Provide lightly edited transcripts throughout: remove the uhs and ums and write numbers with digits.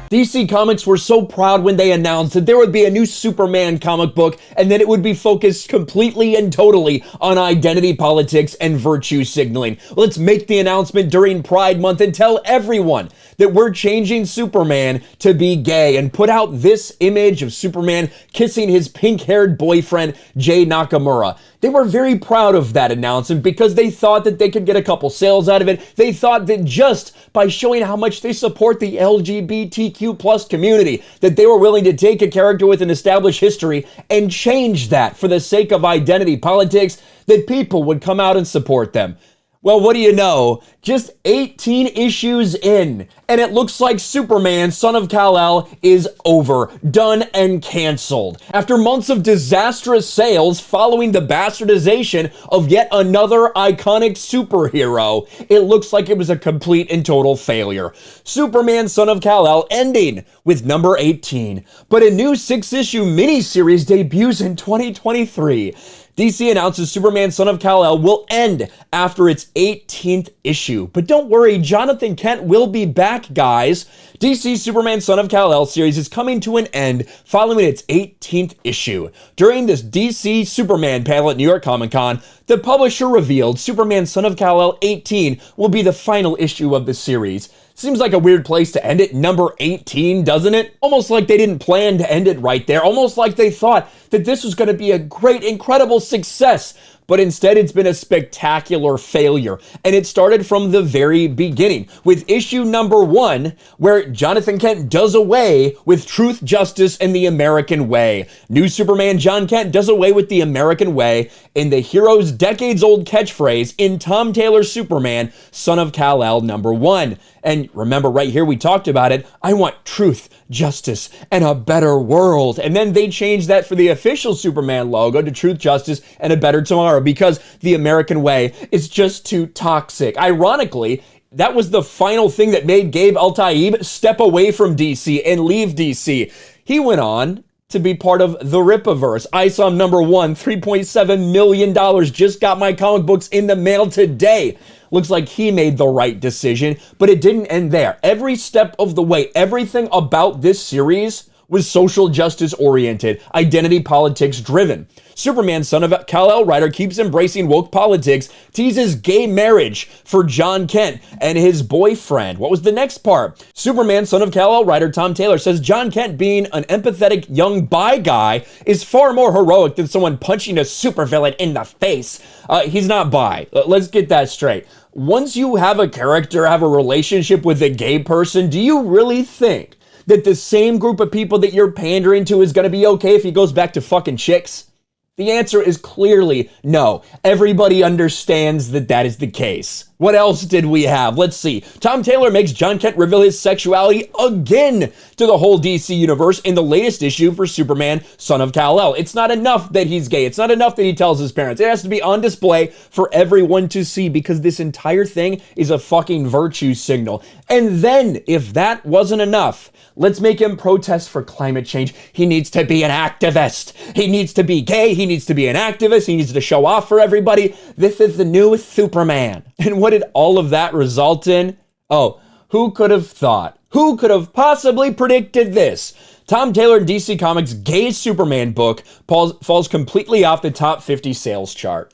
DC Comics were so proud when they announced that there would be a new Superman comic book and that it would be focused completely and totally on identity politics and virtue signaling. Let's make the announcement during Pride Month and tell everyone that we're changing Superman to be gay and put out this image of Superman kissing his pink-haired boyfriend, Jay Nakamura. They were very proud of that announcement because they thought that they could get a couple sales out of it. They thought that just by showing how much they support the LGBTQ plus community, that they were willing to take a character with an established history and change that for the sake of identity politics, that people would come out and support them. Well, what do you know? Just 18 issues in, and it looks like Superman, Son of Kal-El, is over, done, and canceled. After months of disastrous sales following the bastardization of yet another iconic superhero, it looks like it was a complete and total failure. Superman, Son of Kal-El ending with number 18, but a new 6-issue miniseries debuts in 2023. DC announces Superman Son of Kal-El will end after its 18th issue. But don't worry, Jonathan Kent will be back, guys. DC's Superman Son of Kal-El series is coming to an end following its 18th issue. During this DC Superman panel at New York Comic Con, the publisher revealed Superman Son of Kal-El 18 will be the final issue of the series. Seems like a weird place to end it, number 18, doesn't it? Almost like they didn't plan to end it right there. Almost like they thought that this was going to be a great, incredible success. But instead, it's been a spectacular failure. And it started from the very beginning with issue number 1, where Jonathan Kent does away with truth, justice, and the American way. New Superman John Kent does away with the American way in the hero's decades-old catchphrase in Tom Taylor's Superman, Son of Kal-El number 1. And remember, right here, we talked about it. I want truth, justice, and a better world. And then they changed that for the official Superman logo to truth, justice, and a better tomorrow because the American way is just too toxic. Ironically, that was the final thing that made Gabe Al-Taib step away from DC and leave DC. He went on to be part of the Rippaverse. ISOM number 1, $3.7 million. Just got my comic books in the mail today. Looks like he made the right decision, but it didn't end there. Every step of the way, everything about this series was social justice oriented, identity politics driven. Superman Son of Kal-El writer keeps embracing woke politics, teases gay marriage for John Kent and his boyfriend. What was the next part? Superman Son of Kal-El writer Tom Taylor says John Kent being an empathetic young bi guy is far more heroic than someone punching a supervillain in the face. He's not bi. Let's get that straight. Once you have a character have a relationship with a gay person, do you really think that the same group of people that you're pandering to is going to be okay if he goes back to fucking chicks? The answer is clearly no. Everybody understands that that is the case. What else did we have? Let's see. Tom Taylor makes John Kent reveal his sexuality again to the whole DC universe in the latest issue for Superman, Son of Kal-El. It's not enough that he's gay. It's not enough that he tells his parents. It has to be on display for everyone to see because this entire thing is a fucking virtue signal. And then, if that wasn't enough, let's make him protest for climate change. He needs to be an activist. He needs to be gay. He needs to be an activist. He needs to show off for everybody. This is the new Superman. And what did all of that result in? Oh, who could have thought? Who could have possibly predicted this? Tom Taylor DC Comics' gay Superman book falls completely off the top 50 sales chart.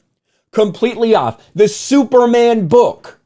Completely off. The Superman book,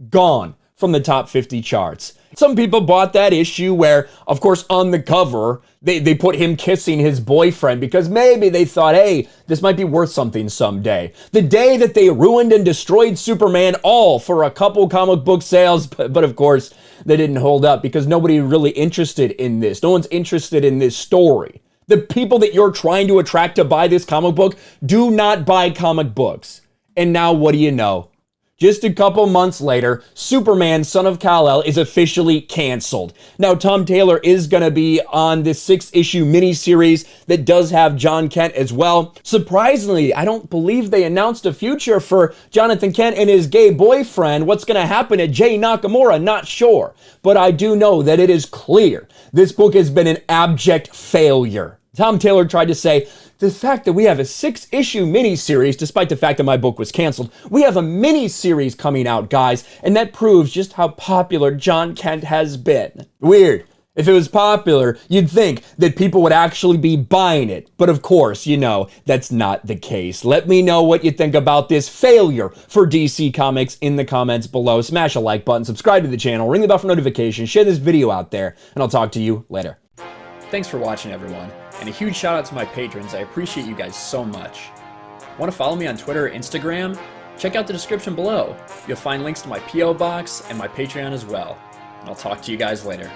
gone from the top 50 charts. Some people bought that issue where, of course, on the cover, they put him kissing his boyfriend because maybe they thought, hey, this might be worth something someday. The day that they ruined and destroyed Superman all for a couple comic book sales, but of course, they didn't hold up because nobody really interested in this. No one's interested in this story. The people that you're trying to attract to buy this comic book do not buy comic books. And now what do you know? Just a couple months later, Superman Son of Kal-El is officially canceled. Now, Tom Taylor is going to be on this 6-issue miniseries that does have John Kent as well. Surprisingly, I don't believe they announced a future for Jonathan Kent and his gay boyfriend. What's going to happen to Jay Nakamura? Not sure. But I do know that it is clear this book has been an abject failure. Tom Taylor tried to say, the fact that we have a 6-issue miniseries, despite the fact that my book was canceled, we have a miniseries coming out, guys, and that proves just how popular John Kent has been. Weird. If it was popular, you'd think that people would actually be buying it. But of course, you know, that's not the case. Let me know what you think about this failure for DC Comics in the comments below. Smash a like button, subscribe to the channel, ring the bell for notifications, share this video out there, and I'll talk to you later. Thanks for watching, everyone, and a huge shout out to my patrons. I appreciate you guys so much. Want to follow me on Twitter or Instagram? Check out the description below. You'll find links to my P.O. box and my Patreon as well. And I'll talk to you guys later.